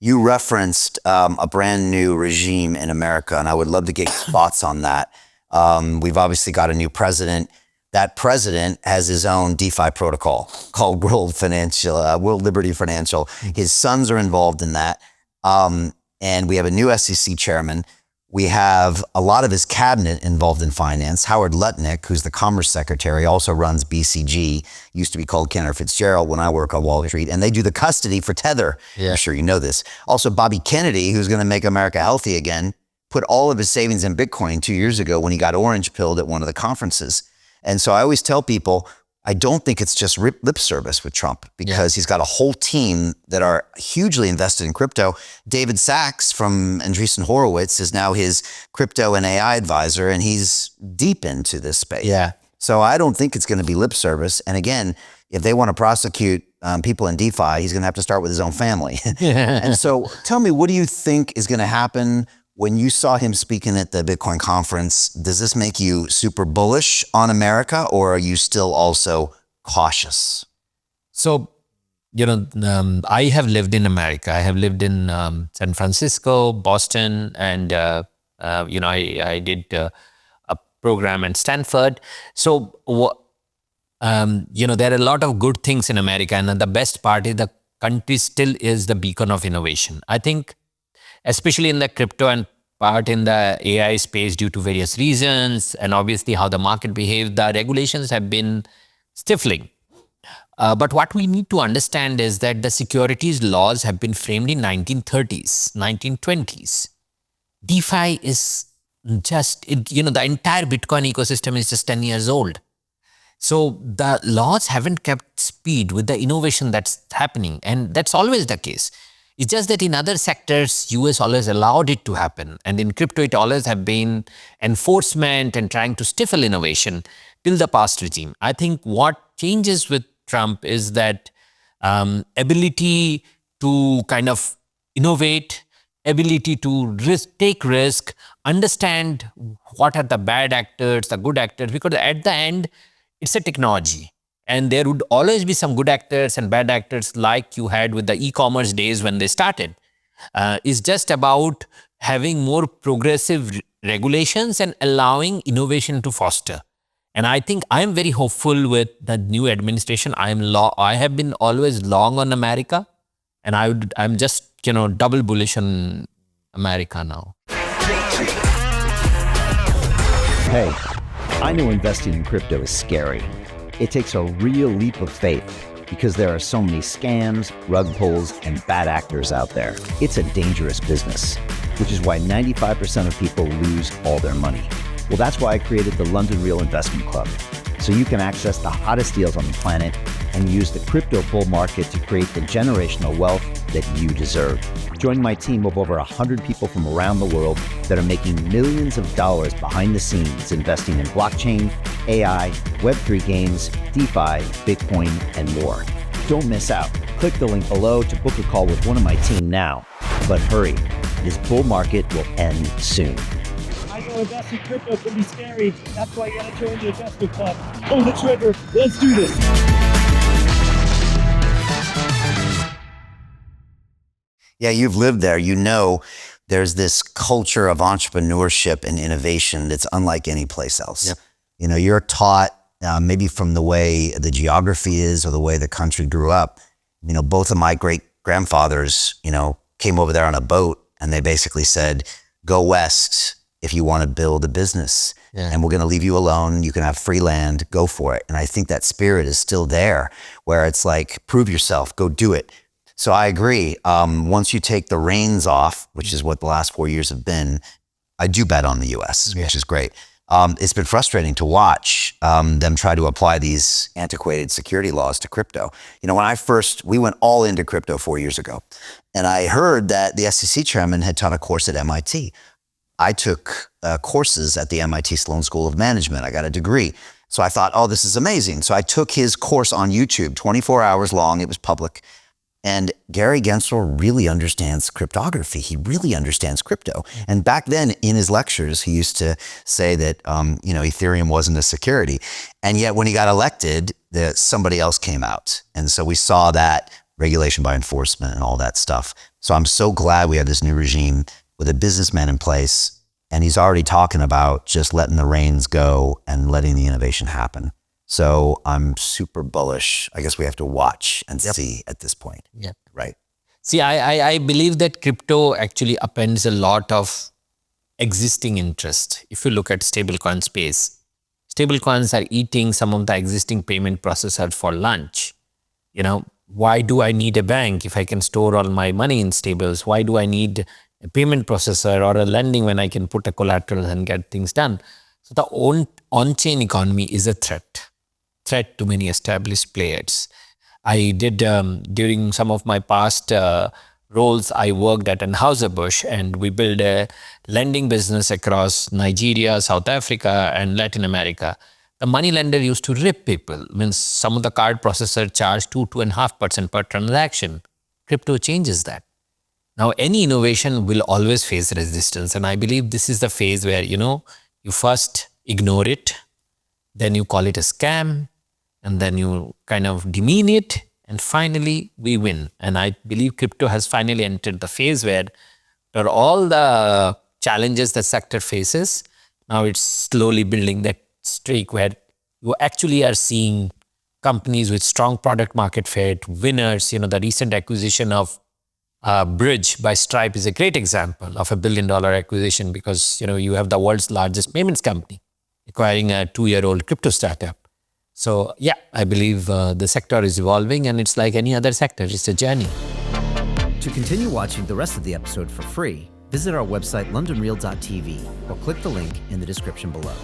You referenced a brand new regime in America, and I would love to get your thoughts on that. We've obviously got a new president. That president has his own DeFi protocol called World Liberty Financial. His sons are involved in that. And we have a new SEC chairman. We have a lot of his cabinet involved in finance. Howard Lutnick, who's the Commerce Secretary, also runs BCG, used to be called Cantor Fitzgerald when I work on Wall Street, and they do the custody for Tether. Yeah. I'm sure you know this. Also, Bobby Kennedy, who's gonna make America healthy again, put all of his savings in Bitcoin 2 years ago when he got orange pilled at one of the conferences. And so I always tell people, I don't think it's just lip service with Trump, because he's got a whole team that are hugely invested in crypto. David Sachs from Andreessen Horowitz is now his crypto and AI advisor, and he's deep into this space. Yeah. So I don't think it's going to be lip service. And again, if they want to prosecute people in DeFi, he's going to have to start with his own family. And so tell me, what do you think is going to happen? When you saw him speaking at the Bitcoin conference, does this make you super bullish on America, or are you still also cautious? So, I have lived in America. I have lived in San Francisco, Boston, and, I did a program in Stanford. So, there are a lot of good things in America, and the best part is the country still is the beacon of innovation. I think, especially in the crypto and part in the AI space, due to various reasons, and obviously how the market behaves, the regulations have been stifling. But what we need to understand is that the securities laws have been framed in 1930s, 1920s. DeFi is just, the entire Bitcoin ecosystem is just 10 years old. So the laws haven't kept speed with the innovation that's happening, and that's always the case. It's just that in other sectors, US always allowed it to happen. And in crypto, it always have been enforcement and trying to stifle innovation till the past regime. I think what changes with Trump is that ability to kind of innovate, ability to take risk, understand what are the bad actors, the good actors, because at the end, it's a technology. And there would always be some good actors and bad actors, like you had with the e-commerce days when they started. It's just about having more progressive regulations and allowing innovation to foster. And I think I'm very hopeful with the new administration. I have been always long on America, and I'm just double bullish on America now. Hey, I know investing in crypto is scary. It takes a real leap of faith because there are so many scams, rug pulls, and bad actors out there. It's a dangerous business, which is why 95% of people lose all their money. Well, that's why I created the London Real Investment Club, so you can access the hottest deals on the planet and use the crypto bull market to create the generational wealth that you deserve. Join my team of over 100 people from around the world that are making millions of dollars behind the scenes investing in blockchain, AI, Web3 games, DeFi, Bitcoin, and more. Don't miss out. Click the link below to book a call with one of my team now. But hurry, this bull market will end soon. I know investing in crypto can be scary. That's why you gotta join the investment club. Pull the trigger. Let's do this. Yeah, you've lived there. You know there's this culture of entrepreneurship and innovation that's unlike any place else. Yep. You're taught maybe from the way the geography is or the way the country grew up. Both of my great-grandfathers, came over there on a boat, and they basically said, go west if you want to build a business. Yeah. And we're going to leave you alone. You can have free land, go for it. And I think that spirit is still there, where it's like, prove yourself, go do it. So I agree. Once you take the reins off, which is what the last 4 years have been, I do bet on the US, which is great. It's been frustrating to watch them try to apply these antiquated security laws to crypto. When we went all into crypto 4 years ago, and I heard that the SEC chairman had taught a course at MIT. I took courses at the MIT Sloan School of Management. I got a degree. So I thought, oh, this is amazing. So I took his course on YouTube, 24 hours long. It was public. And Gary Gensler really understands cryptography. He really understands crypto. And back then in his lectures, he used to say that, Ethereum wasn't a security. And yet when he got elected, somebody else came out. And so we saw that regulation by enforcement and all that stuff. So I'm so glad we have this new regime with a businessman in place, and he's already talking about just letting the reins go and letting the innovation happen. So I'm super bullish. I guess we have to watch and see at this point. Yeah. Right. See, I believe that crypto actually upends a lot of existing interest. If you look at stablecoin space, stablecoins are eating some of the existing payment processors for lunch. Why do I need a bank if I can store all my money in stables? Why do I need a payment processor or a lending when I can put a collateral and get things done? So the on-chain economy is a threat to many established players. I did, during some of my past roles, I worked at Anheuser-Busch, and we built a lending business across Nigeria, South Africa, and Latin America. The money lender used to rip people. Means some of the card processor charged 2.5% per transaction. Crypto changes that. Now, any innovation will always face resistance. And I believe this is the phase where, you first ignore it, then you call it a scam, and then you kind of demean it, and finally we win. And I believe crypto has finally entered the phase where for all the challenges the sector faces, now it's slowly building that streak where you actually are seeing companies with strong product market fit, winners. The recent acquisition of Bridge by Stripe is a great example of $1 billion acquisition, because you have the world's largest payments company acquiring a 2-year-old crypto startup. So yeah, I believe the sector is evolving, and it's like any other sector. It's a journey. To continue watching the rest of the episode for free, visit our website londonreal.tv or click the link in the description below.